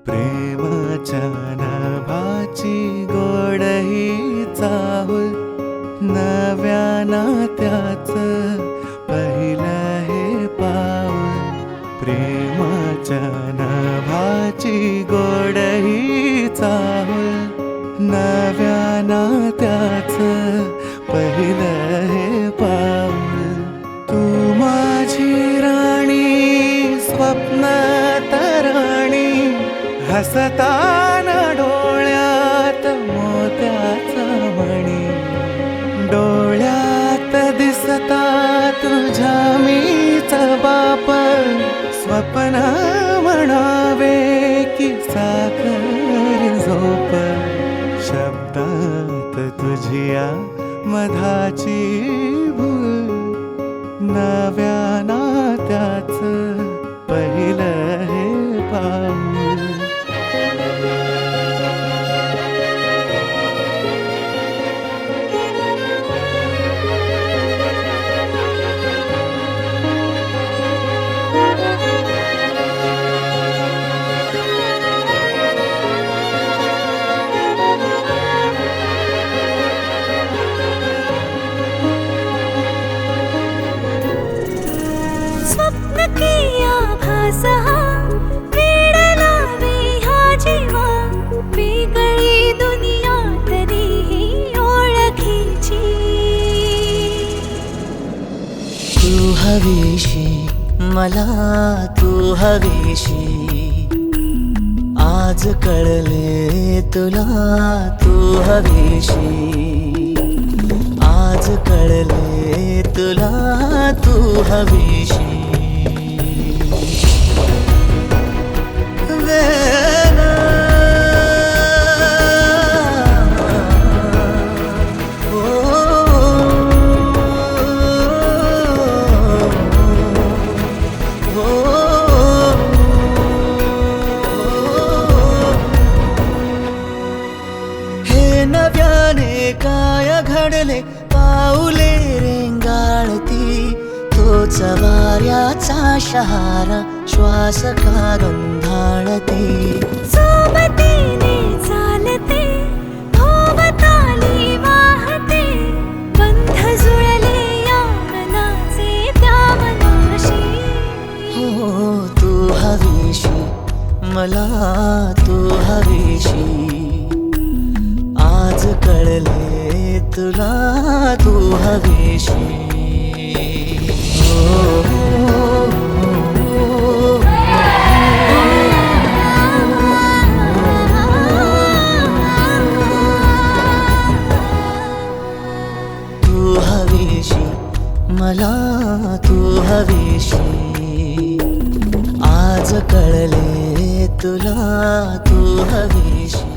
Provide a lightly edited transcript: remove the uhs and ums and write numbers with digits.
प्रेमाच्या नभाची गोड ही चाहुल, नव्या नात्याचं पहिलं हे पाऊल. प्रेमाच्या नभाची गोड ही चाहुल, नव्या नात्याचं पहिलं हे पाऊल. तू माझी राणी, स्वप्न तराणी, हसताना डोळ्यात मोत्याचा मणी. डोळ्यात दिसता तुझ्या मीच बाप, स्वप्न म्हणावे की साखर झोप. शब्दात तुझिया मधाची भूल, नव्या नात्याचं पहिलं हे पाऊल. स्वप्न किया भासा वेड लावे हा जीवा, वेगळी दुनिया तरीही ओळखीची. तू हवीशी मला, तू हवीशी, आज कळले तुला तू हवीशी. आज कळले तुला तू हवीशी. वेना हे नव्याने काय घडले, पाऊले रेंगाळती, तोच वाऱ्याचा शहारा श्वास का गंधाळते. सोबतीने चालते, भोवताली वाहते, बंध जुळले या मनाचे त्या मनाशी. हो तू हवीशी मला, तू हवीशी, आज कळले तुला तू हवीशी. तू हवीशी मला, तू हवीशी, आज कळले तुला तू हवीशी.